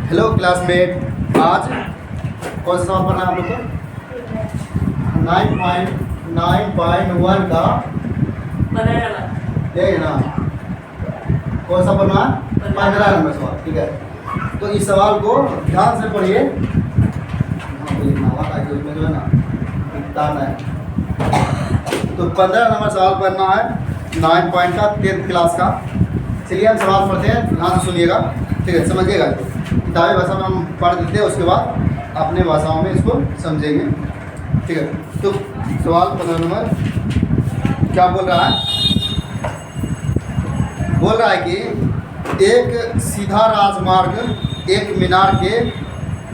Hello classmate, आज कौन सा सवाल पढ़ना है आप लोग को? 9.1 का ये ना कौन सा पढ़ना है? 15 नंबर सवाल। ठीक है, तो इस सवाल को ध्यान से पढ़िए। उसमें जो है ना बताना है। तो 15 नंबर सवाल पढ़ना है 9 पॉइंट का 10th क्लास का। चलिए हम सवाल पढ़ते हैं, ध्यान से सुनिएगा। ठीक है, समझिएगा। किताबी भाषा में हम पढ़ देते हैं, उसके बाद अपने भाषाओं में इसको समझेंगे। ठीक है, तो सवाल 15 नंबर क्या बोल रहा है? बोल रहा है कि एक सीधा राजमार्ग एक मीनार के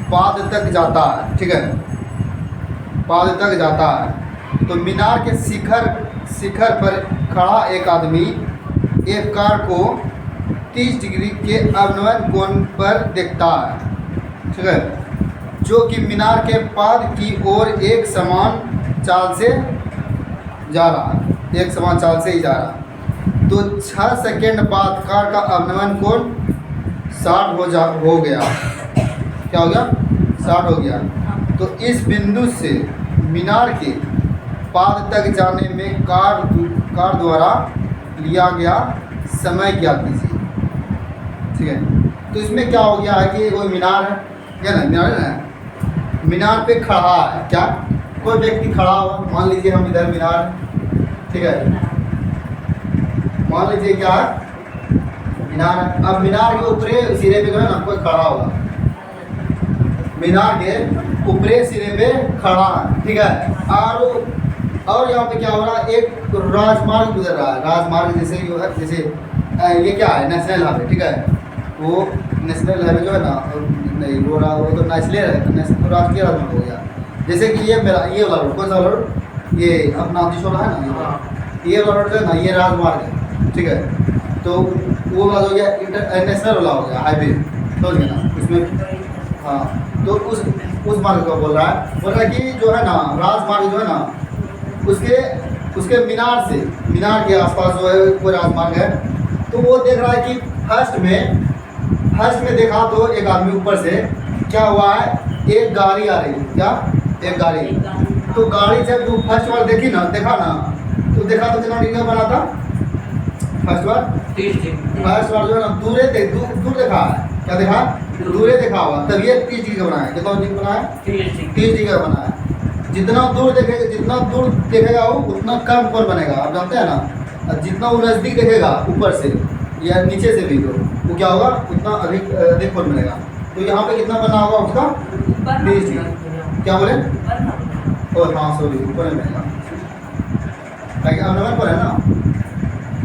पाद तक जाता है। ठीक है, पाद तक जाता है। तो मीनार के शिखर पर खड़ा एक आदमी एक कार को 30 डिग्री के अवनमन कोण पर देखता है। ठीक है, जो कि मीनार के पाद की ओर एक समान चाल से जा रहा है, एक समान चाल से ही जा रहा है। तो 6 सेकेंड बाद कार का अवनमन कोण 60 हो गया। क्या हो गया? 60 हो गया। तो इस बिंदु से मीनार के पाद तक जाने में कार द्वारा लिया गया समय ज्ञात कीजिए। ठीक है, तो इसमें क्या हो गया है कि कोई मीनार है, क्या ना मीनार है ना, मीनार पे खड़ा है। क्या कोई व्यक्ति खड़ा हुआ, मान लीजिए हम इधर मीनार, ठीक है, मान लीजिए क्या है, मीनार है। अब मीनार के ऊपरी सिरे पे जो है ना कोई खड़ा होगा, मीनार के ऊपरी सिरे पे खड़ा है। ठीक है, और यहाँ पे क्या हो रहा है, एक राजमार्ग गुजर रहा है। राजमार्ग जैसे ये क्या है, नेशनल हाईवे। ठीक है, वो नेशनल हाईवे जो है ना, नहीं वो तो नेशनल है, तो राष्ट्रीय राजमार्ग हो गया। जैसे कि ये मेरा ये वाला रोड, कौन सा रोड, ये अपना वाला है ना, ये वाला रोड जो है ना, ये राजमार्ग है। ठीक है, तो वो वाला हो गया इंटरनेशनल वाला हो गया हाईवे, समझ गए ना उसमें। हाँ, तो उस मार्ग को बोल रहा है कि जो है ना राजमार्ग जो है ना, उसके मीनार के आसपास जो है कोई राजमार्ग है। तो वो देख रहा है कि फर्स्ट में देखा तो एक आदमी ऊपर से क्या हुआ है, एक गाड़ी आ रही है। क्या? एक गाड़ी। तो गाड़ी जब वो फर्स्ट बार देखा तो कितना डिग्री बना था? फर्स्ट बार जो है ना दूर देखा है। क्या देखा? दूरे देखा हुआ, तब ये 30 डिग्री का बना है। कितना डिग्री बना है? 30 डिग्री का बना है। जितना दूर देखेगा वो उतना कम कोण बनेगा, आप जानते हैं ना। जितना वो नज़दीक देखेगा ऊपर से या नीचे से भी, तो वो क्या होगा, उतना अधिक कोण बनेगा। तो यहाँ पे कितना बना होगा उसका? 30 डिग्री। क्या बोले? और हाँ सॉरी, ऊपर में बनेगा, ताकि अवनमन पर है ना,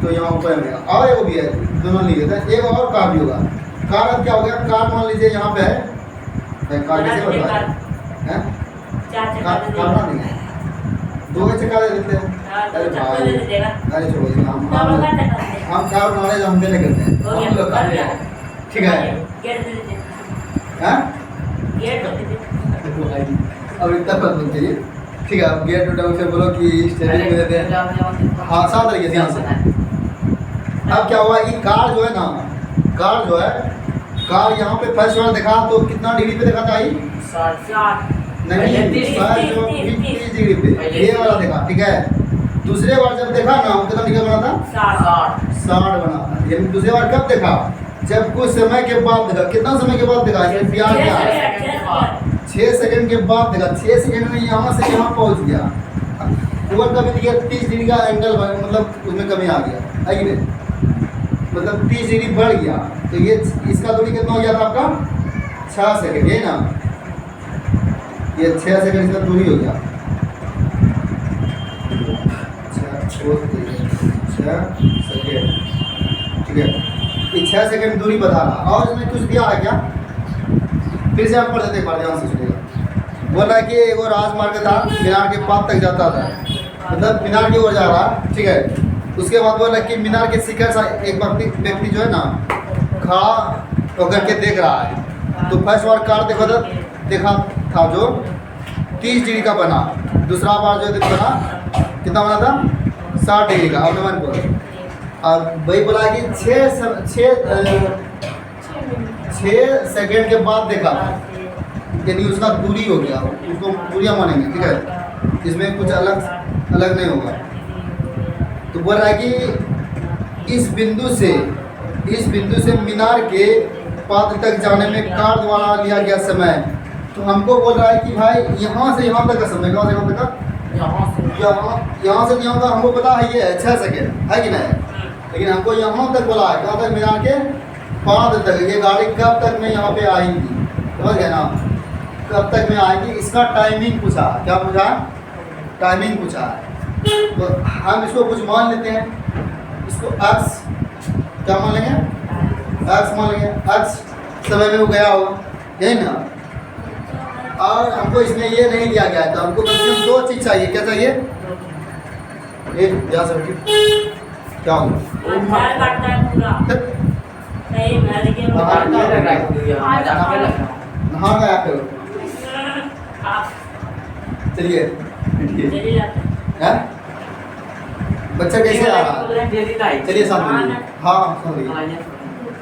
तो यहाँ ऊपर बनेगा। और एक भी है, दोनों नहीं देते। एक और कार भी होगा। कार अब क्या हो गया, कार मान लीजिए यहाँ पे है, कार कैसे बताए हैं, कार ना देंगे, 2 चक्का दे देते हैं। अरे भाई, अरे छोड़ो, हम कार नॉलेज हम देने करते हैं, हम लोग करते हैं। ठीक है, अब इतना बात मत करिए। ठीक है, अब गेट उठा से बोलो कि स्टेडियम में देते हैं। हाँ, साफ तरीके से यहाँ से। अब क्या हुआ, ये कार जो है कार यहाँ पे फर्स्ट बार देखा तो कितना डिग्री पे देखा था? नहीं, 30 डिग्री पे ये वाला देखा। ठीक है, दूसरे बार जब देखा ना, कितना डिग्री बना था? 60 बना था। ये दूसरे बार कब देखा? जब कुछ समय के बाद देखा। कितना समय के बाद देखा? 6 सेकंड के बाद देखा। 6 सेकंड में यहाँ से यहाँ पहुँच गया। ऊपर कभी दिया 30 डिग्री का एंगल, मतलब उसमें कमी आ गया, है कि नहीं? मतलब 30 डिग्री बढ़ गया। तो ये इसका दूरी कितना हो गया था आपका? 6 सेकंड, ये ना, ये 6 सेकंड इसका दूरी हो गया। 6 सेकंड। ठीक है, ये 6 सेकंड दूरी बता रहा। और इसमें कुछ दिया है क्या? फिर से आप पढ़ देते, ध्यान से सुनिएगा। बोल रहा है कि एक राजमार्ग था, मीनार के पाद तक जाता था, मतलब मीनार की ओर जा रहा। ठीक है, उसके बाद बोला कि मीनार के शिखर से एक व्यक्ति जो है ना खड़ा होकर के देख रहा है। तो फर्स्ट बार कार देखा था जो 30 डिग्री का बना। दूसरा बार जो बना कितना बना था? 60 डिग्री का अवनमन कोण। अब वही बोला कि 6 6 सेकंड के बाद देखा यानी उसका दूरी हो गया, उसको दूरियां मानेंगे, ठीक है, इसमें कुछ अलग अलग नहीं होगा। तो बोल रहा है कि इस बिंदु से मीनार के पाद तक जाने में कार द्वारा लिया गया समय। तो हमको बोल रहा है कि भाई यहाँ से यहाँ तक का समय, कहाँ से कहाँ तक का, यहाँ से यहाँ तक हमको पता है ये 6 सेकंड है कि नहीं, लेकिन हमको यहाँ तक बोला है, कहाँ तक, मीनार के पाद तक। ये गाड़ी कब तक में यहाँ पे आएगी, समझ गए ना, कब तक में आएगी, इसका टाइमिंग पूछा। क्या पूछा? टाइमिंग पूछा है। तो हम इसको कुछ मान लेते हैं, इसको एक्स क्या मान लेंगे, एक्स मान लेंगे, एक्स समय में वो गया होगा, यही ना। और हमको इसमें ये नहीं दिया गया है, तो हमको कम से कम 2 चीज़ चाहिए। क्या चाहिए? एक या सब क्या होगा, हाँ गया फिर चलिए बच्चा कैसे आ रहा है, चलिए साथ, हाँ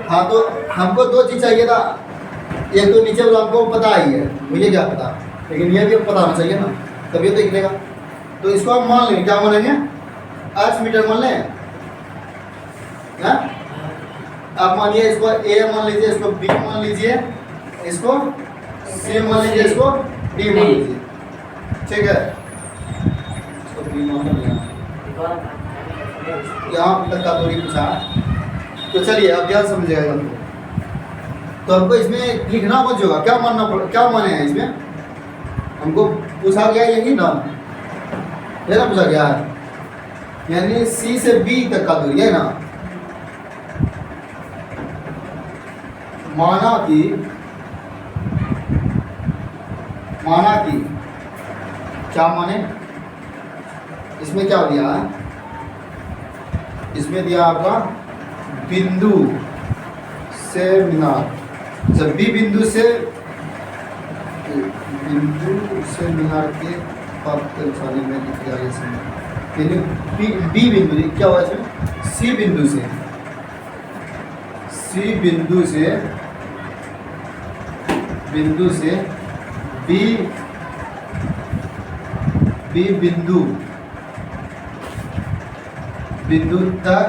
हाँ। तो हमको 2 चीज़ चाहिए था, एक तो नीचे वाला हमको पता ही है, मुझे क्या पता, लेकिन ये भी पता होना चाहिए ना, तभी तो निकलेगा। तो इसको हम मान लेंगे, क्या मानेंगे, एक्स मीटर मान लें। आप मानिए इसको ए मान लीजिए, इसको बी मान लीजिए, इसको सी मान लीजिए, इसको डी मान लीजिए, ठीक है। इसको बी मान लिया, यहाँ तक का दूरी पूछा। तो चलिए अब ध्यान समझिएगा हमको। तो हमको इसमें लिखना मत होगा, क्या मानना क्या माने हैं इसमें, हमको पूछा गया यही ना, ये ना पूछा गया है, यानी सी से बी तक का दूरी है ना। माना कि क्या माने, इसमें क्या दिया है, इसमें दिया आपका बिंदु से मीनार, जब बी बिंदु से मीनार के पाद तक जाने में लिख दिया है इसमें, यानी बी बिंदु क्या हुआ इसमें, सी बिंदु से बी बिंदु तक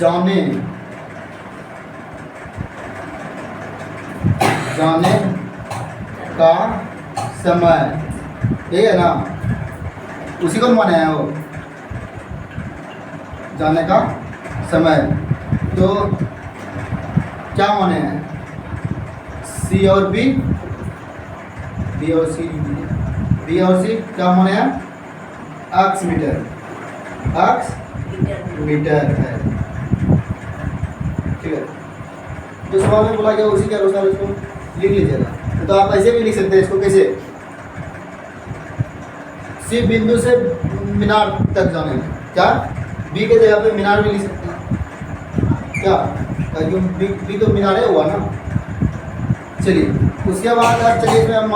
जाने का समय, ठीक है ना, उसी को माने हैं वो, जाने का समय। तो क्या माने हैं, सी और बी और सी क्या माने हैं, एक्स मीटर है, ठीक है। जो सवाल में बोला गया उसी के अनुसार इसको लिख लीजिएगा। तो आप ऐसे भी लिख सकते हैं इसको, कैसे, सी बिंदु से मीनार तक जाने में, क्या बी के जगह पे मीनार भी लिख सकते हैं, क्या बी तो मीनार है हुआ ना। चलिए उसके बाद अब चलिए इसमें हम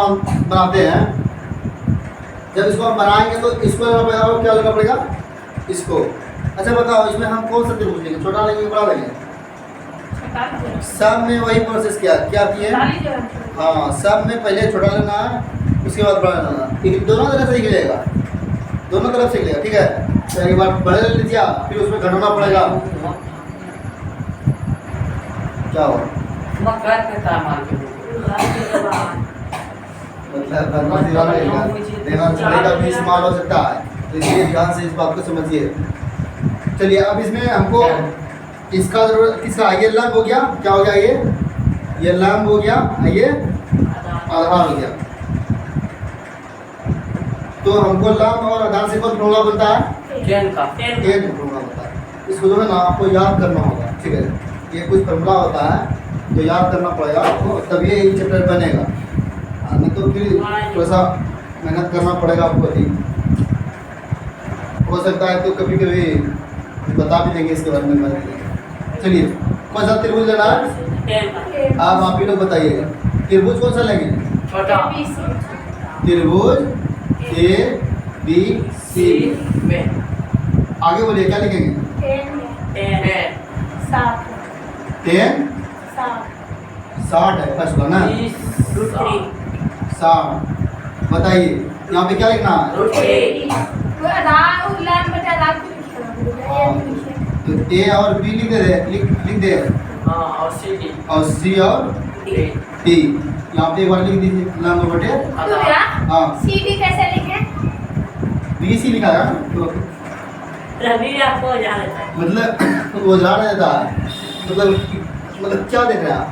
बनाते हैं। जब इसको हम बनाएंगे तो इसको लेना पड़ेगा, क्या लेना पड़ेगा, इसको। अच्छा बताओ इसमें हम कौन सा त्रिभुज लेंगे, छोटा लेंगे बड़ा लेंगे? सब में वही प्रोसेस क्या किए, हाँ, सब में पहले छोटा लेना है, उसके बाद बड़ा लेना है, दोनों तरफ से निकलेगा, दोनों तरफ से निकलेगा, ठीक है। तो एक बार बड़े ले लीजिए, फिर उसमें घटाना पड़ेगा, क्या हो मतलब देना चलेगा भी इस्तेमाल हो सकता है, तो इसलिए ध्यान से इस बात को समझिए। चलिए अब इसमें हमको इसका जरूरत, किसका, ये लंब हो गया, क्या हो गया, ये लंब हो गया, ये आधार हो गया। तो हमको लंब और आधार से कौन फॉर्मूला बनता है, टेन का फॉर्मूला बनता है। इसको जो है ना आपको याद करना होगा, ठीक है, ये कुछ फॉर्मूला होता है तो याद करना पड़ेगा आपको, तभी ये चैप्टर बनेगा, नहीं तो फिर थोड़ा सा मेहनत करना पड़ेगा आपको। ठीक हो सकता है तो कभी कभी बता भी देंगे इसके बारे में। चलिए कौन सा त्रिभुज लेना है, आप ही लोग बताइएगा। त्रिभुज कौन सा लेंगे, त्रिभुज ए बी सी। आगे बोलिए क्या लिखेंगे, 10 60 है फर्स्ट वाला ना 60। बताइए यहाँ पे क्या लिखना है? तो ए और बी लिख दे लिख दे और सी और डी यहाँ पे एक बार लिख दीजिए लंब बटे हाँ सीडी कैसे लिखे? बी सी लिखा है ना तो रवि आपको जा रहा है मतलब वो जा रहा था मतलब क्या देख रहे हैं आप?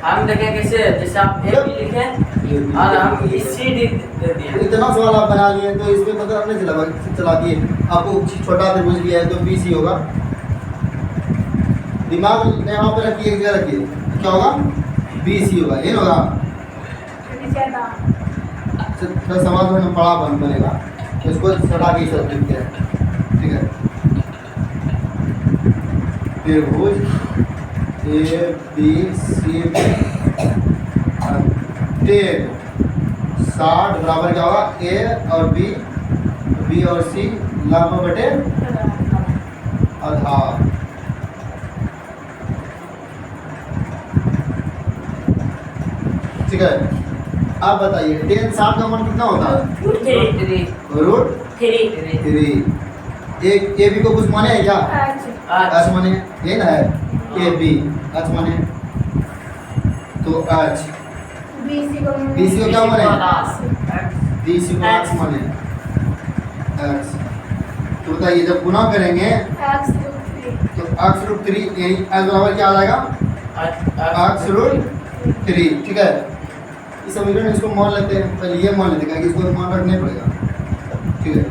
हम देखें कैसे जैसे आप ए बी लिखे और हम सी डी दे दिए इतना सवाल आप बना लिए तो इसमें पता नहीं चला कि आपको छोटा त्रिभुज लिया है तो बी सी होगा। दिमाग यहाँ पे रखिए क्या रखिए क्या होगा? बी सी होगा ये होगा। तो समाज में बड़ा बनेगा तो इसको सटा के सब लिखते हैं ठीक है। त्रिभुज ए बी सी 60 बराबर क्या होगा? ए और बी और सी लंब बटे आधार। ठीक है आप बताइए 10 60 का मान कितना होता है? रूट 3। एक ए बी को कुछ माने है क्या? एच माने ये ना है ए बी एच माने तो एच बी सी को क्या माने? बी सी को एच माने एच। तो बताइए जब गुना करेंगे तो एक्स रूट 3 यानी एच बराबर क्या आ जाएगा? एक्स रूट 3 ठीक है। इस समीकरण इसको मान लेते हैं पहले ये मान लेते हैं कि इसको मान रखना पड़ेगा ठीक है।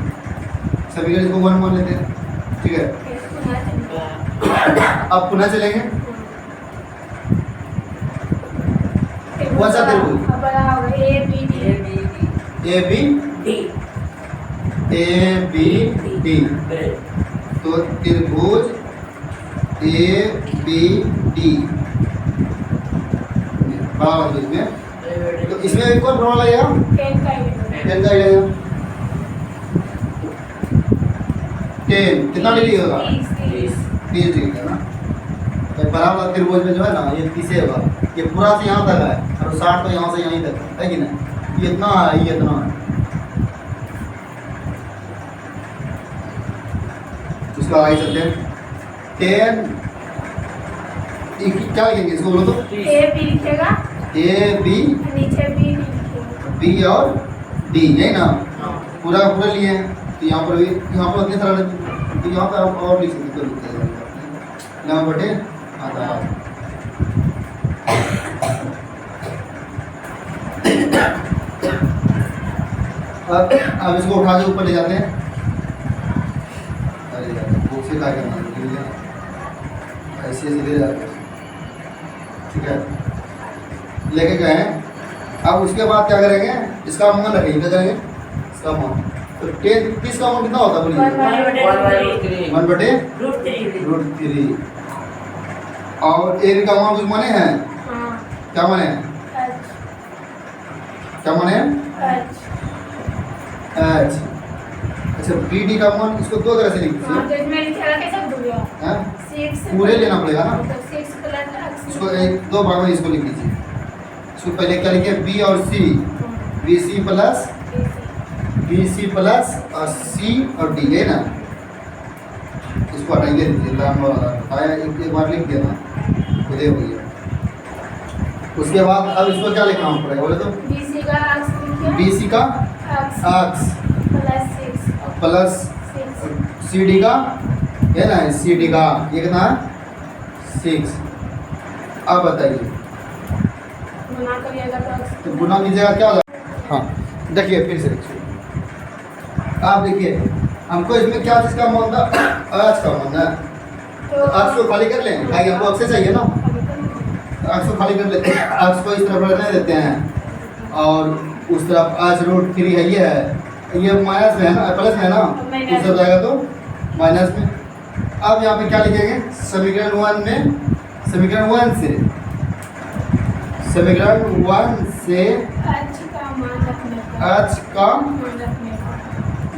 समीकरण इसको 1 मान लेते हैं ठीक है। अब पुनः चलेंगे कौन सा त्रिभुज? ए बी डी तो त्रिभुज ए बी डी बराबर इसमें तो इसमें एक और प्रमाण लगेगा 10 का ही लगेगा 10 कितना डिग्री होगा? 30 डिग्री का ना। तो बराबर त्रिभुज में जो है ना ये 30 होगा। ये पूरा से यहाँ तक है और 60 तो यहाँ से यहीं तक है कि नहीं? ये इतना है ये इतना है। इसका आगे चलते हैं 10 क्या लिखेंगे इसको बोलो तो? ए बी लिखेगा ए बी नीचे बी लिखेगा बी और डी है ना पूरा पूरा लिए हैं तो यहाँ पर भी यहाँ पर उतनी तरह तो यहाँ पर आप और लिख सकते हो लिखते हैं यहाँ बटे आधार। अब इसको उठा के ऊपर ले जाते हैं। अरे यार बुक से क्या करना ऐसे सीधे जाते ठीक है लेके गए हैं। अब उसके बाद क्या करेंगे? इसका मान रखेंगे क्या करेंगे? इसका मान तो 10 30 का मान कितना होता है बोलिए? 1 बटे रूट 3 और ए बी का मान कुछ माने हैं? क्या माने हैं? क्या माने हैं? एच। अच्छा बी डी का मान इसको दो तरह से लिख दीजिए पूरे लेना पड़ेगा ना। इसको एक दो भाग में इसको लिख दीजिए। इसको पहले क्या लिखे? बी और सी बी सी प्लस और सी और डी है ना। इसको हटाइए एक बार लिख देना खुदे हो गया। उसके बाद अब इसको क्या लिखना पड़ेगा बोले तो? बी सी का एक्स प्लस सी डी का है ना सी डी का ये कितना है 6। अब बताइए तो गुना कीजिएगा क्या होगा? हाँ देखिए फिर से देखिए आप देखिए हमको इसमें क्या चीज़ का मान था? आज का मान है तो आज को खाली कर लें ताकि हमको अक्सर चाहिए ना। आज को खाली कर लेते हैं आज को इस तरफ रहने देते हैं और उस तरफ आज रूट 3 है ये माइनस में है ना प्लस में है ना उस तरफ जाएगा तो माइनस में। अब यहाँ पे क्या लिखेंगे? समीकरण 1 में समीकरण 1 से h का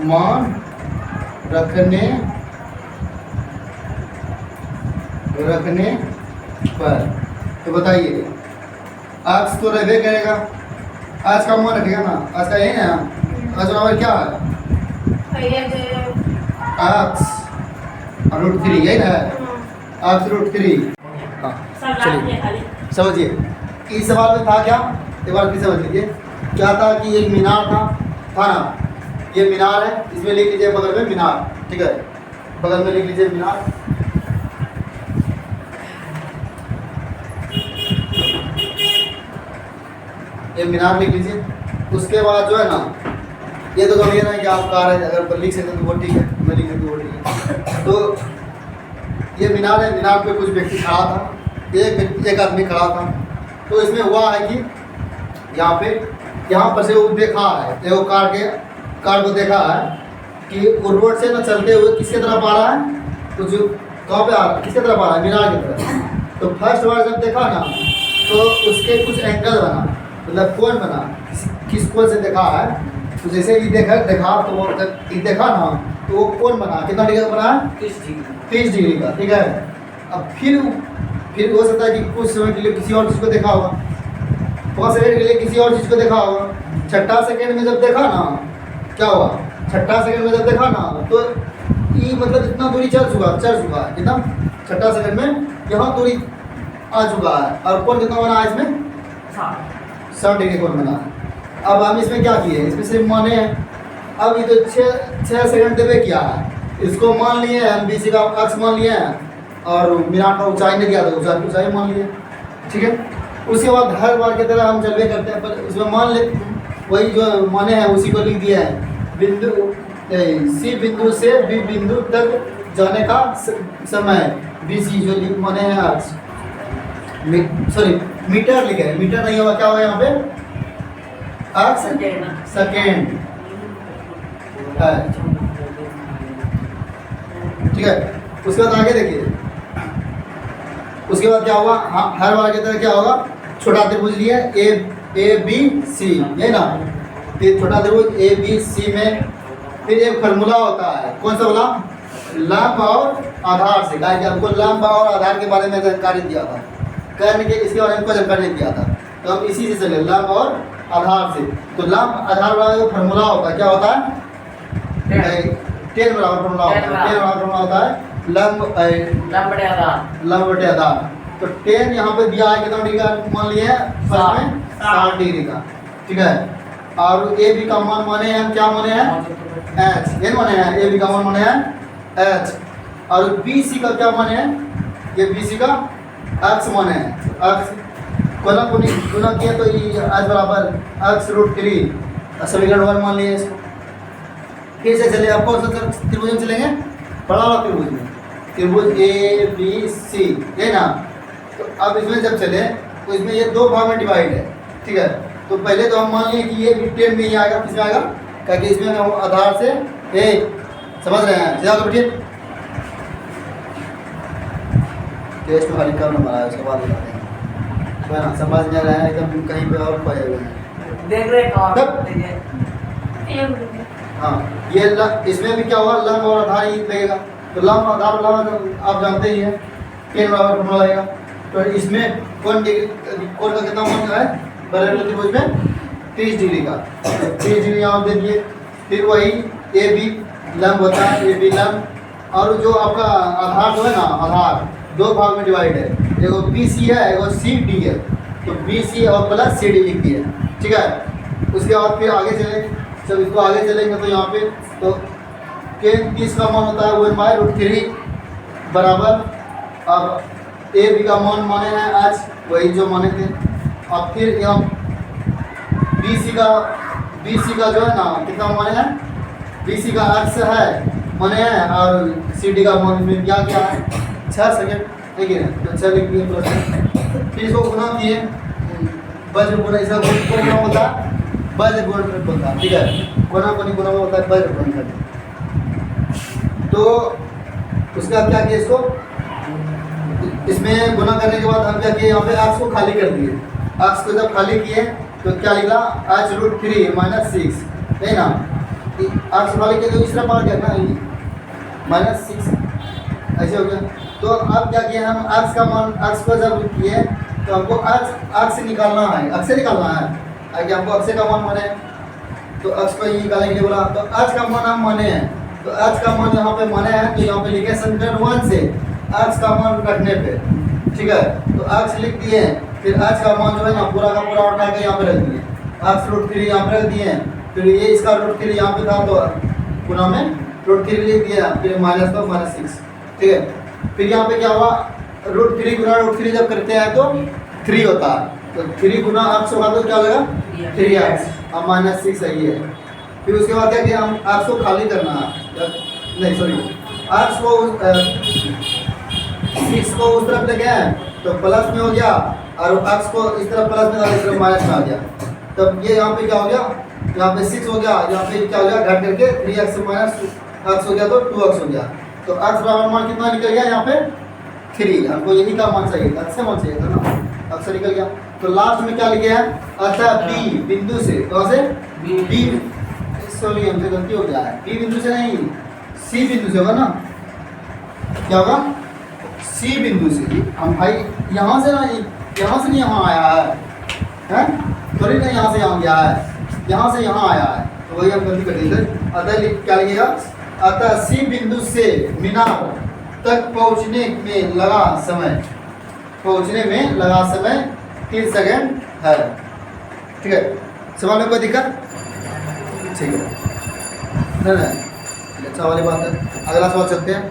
मान रखने पर तो बताइए आज तो रहबे करेगा, आज का मान रखेगा ना, आज का यही ना, आज बराबर क्या है भैया जो एक्स √3 यही ना है, एक्स √3। हाँ चलिए समझिए इस सवाल में था क्या, एक बार फिर समझ लीजिए क्या था कि एक मीनार था ना, ये मीनार है, इसमें लिख लीजिए बगल में मीनार, ठीक है, बगल में लिख लीजिए मीनार। ये मीनार लिख लीजिए। उसके बाद जो है ना, ये तो कभी ना कि आप कार है, अगर लिख सकते तो वो ठीक है, मैं लिख सकती वो ठीक है। तो ये मीनार है, मीनार पे कुछ व्यक्ति खड़ा था, एक आदमी खड़ा था। तो इसमें हुआ है कि यहाँ पर से वो देखा है, वो कार को देखा है कि वो रोड से ना चलते हुए किसके तरफ आ रहा है, तो जो कहाँ पे आ रहा है, किसके तरफ आ रहा है, मीनार की तरफ। तो फर्स्ट बार जब देखा ना तो उसके कुछ एंगल बना, मतलब कोण बना, किस कोण से देखा है, तो जैसे ये देखा तो वो ये देखा ना तो वो कोण बना, कितना डिग्री का बना, 30 डिग्री का, ठीक है। अब फिर हो सकता है कि कुछ समय के लिए किसी और चीज़ को देखा होगा, 5 सेकंड के लिए किसी और चीज़ को देखा होगा। छठा सेकंड में जब देखा ना क्या हुआ, छठा सेकंड में जब देखा ना तो ये मतलब इतना दूरी चल चुका है, कितना, छठा सेकंड में यहाँ दूरी आ चुका है। और कोण कितना बना है इसमें, 60 डिग्री कोण बना है। अब हम इसमें क्या किए, इसमें सिर्फ माने हैं। अब ये तो 6 सेकंड देवे किया है, इसको मान लिए हम, BC का अक्ष मान लिए हैं और मीनार का ऊंचाई नहीं दिया था, ऊंचाई मान लिए, ठीक है। उसके बाद हर बार की तरह हम चलवे करते हैं, पर उसमें मान लेते हैं वही जो माने हैं उसी को लिख दिया है। बिंदु C बिंदु से B बिंदु तक जाने का समय BC जो माने हैं आज, सॉरी मीटर लिखे है, मीटर नहीं होगा, क्या होगा यहाँ पे सेकेंड, ठीक है। उसके बाद आगे देखिए, उसके बाद क्या हुआ, हर बार की तरह क्या होगा, छोटा त्रिभुज लिया ABC, ये ना, फिर छोटा त्रिभुज ABC में फिर एक फार्मूला होता है, कौन सा वाला, लंब और आधार से। कहा कि हमको लंब और आधार के बारे में जानकारी दिया था, करने के इसके बारे में कोई जानकारी नहीं दिया था, तो हम इसी से चले, लंब और आधार से। तो लंब आधार वाला जो फार्मूला होता है, क्या होता है, टेन बराबर फार्मूला होता है, लंब बटे आधार। तो 10 यहाँ पे दिया है, कितना डिग्री का मान लिया है, 60 डिग्री का, ठीक है। और ए बी का मान माने हैं, क्या माने हैं, H, ये माने हैं, ए बी का मान माने हैं H। और BC का क्या माने हैं, ये BC का X माने हैं, X गुना किया तो ये H बराबर X √3, समीकरण 1 मान लिए इसको। फिर से चले, आपको त्रिभुज में चलेंगे, बड़ा वाला त्रिभुज में, त्रिभुज ABC, ये ना। तो अब इसमें जब चले तो इसमें ये 2 भाग में डिवाइड है, ठीक है। तो पहले तो हम मान लिए कि ये 10 में ही आएगा, किसमें आएगा, क्योंकि इसमें हम आधार से समझ रहे हैं, सीधा बैठिए, टेस्ट में खाली कम नंबर आया, उसके बाद बताते हैं, ना समझ नहीं रहे हैं एकदम, कहीं पे और खोए हुए हैं, देख रहे हाँ। ये इसमें भी क्या होगा, लंब और आधार ही लगेगा, तो लंब आधार आप जानते ही हैं, 10 बराबर फार्मूला लगेगा। तो इसमें कोण का कितना मान है, बराबर त्रिभुज में 30 डिग्री का, 30 डिग्री यहाँ दे दिए। फिर वही AB लंब होता है, AB लंब, और जो आपका आधार जो है ना, आधार 2 भाग में डिवाइड है, एगो BC है, एगो CD है। तो BC और प्लस CD लिख दिए, ठीक है। उसके बाद फिर आगे चले, जब इसको आगे चलेंगे तो यहाँ पे तो 30 का मान होता है 1/√3 बराबर, अब AB का मान माने हैं आज, वही जो माने थे। अब फिर यहाँ BC का जो है ना, कितना माने हैं, BC का X है माने हैं, और CD का मान में क्या है, 6 सेकंड, ठीक है। तो 6 लिख दिए प्लस, फिर इसको गुना किए, वज्र गुना, इसका गुना होता है वज्र गुणनफल होता है, ठीक है। गुना होता है वज्र गुणनफल। तो उसके बाद क्या किया, इसको इसमें गुना करने के बाद हम क्या किए, यहाँ पे X को खाली कर दिए। X को जब खाली किए तो क्या लिखा, H √3 -6, है ना। X खाली किए तो इस तरफ आ गया ना, -6 ऐसे हो गया। तो अब क्या किया हम अक्स का मान, अक्स को जब किए तो हमको अक्स निकालना है, अक्स से निकालना है। आगे हमको अक्स का मान माने तो अक्स को ये निकालने के लिए बोला, तो अक्स का मान हम माने हैं, तो अक्स का मान यहाँ पे माने हैं, तो यहाँ पे लिखे सेंटर 1 से अक्स का मान रखने पे, ठीक है। तो अक्स लिख दिए, फिर अक्स का मान जो है ना पूरा का पूरा उठा के यहाँ पे रख दिए, अक्स √3 यहाँ पे रख दिए, फिर ये इसका √3 यहाँ पे था तो पुनः में √3 लिख दिया, फिर माइनस का -6, ठीक है। फिर यहाँ पे क्या हुआ, √3 गुना √3 जब करते हैं तो 3 होता है, तो 3 गुना अक्स होगा तो क्या होगा 3x, अब -6 सही है। फिर उसके बाद क्या किया, हम अक्स को खाली करना है, नहीं सॉरी, अक्स को 6 को उस तरफ ले गए तो प्लस में हो गया, और अक्स को इस तरफ प्लस में था, इस तरफ माइनस में आ गया। तब ये यहाँ पे क्या हो गया, यहाँ पे 6 हो गया, यहाँ पे क्या हो गया घट करके 3x माइनस अक्स हो गया तो 2x हो गया। तो अक्स बराबर मान कितना निकल गया यहाँ पे 3, हमको यही का मान चाहिए था, अच्छा मान चाहिए था ना, अक्स निकल गया। तो लास्ट में क्या लिखे हैं, अच्छा बी बिंदु से, कहाँ से बी, सॉरी हमसे गलती हो गया है, बी बिंदु से नहीं सी बिंदु से होगा ना, क्या होगा सी बिंदु से। हम भाई यहाँ से नहीं, यहाँ से नहीं यहाँ आया है, थोड़ी ना यहाँ से यहाँ गया है, यहाँ से यहाँ आया है, तो वही हम गलती कर दी थे। अतः क्या लिखेगा, अतः सी बिंदु से मीनार तक पहुँचने में लगा समय, पहुँचने में लगा समय 3 सेकंड है, ठीक है। सवाल में कोई दिक्कत, ठीक है, नहीं अच्छा वाली बात है। अगला सवाल चलते हैं।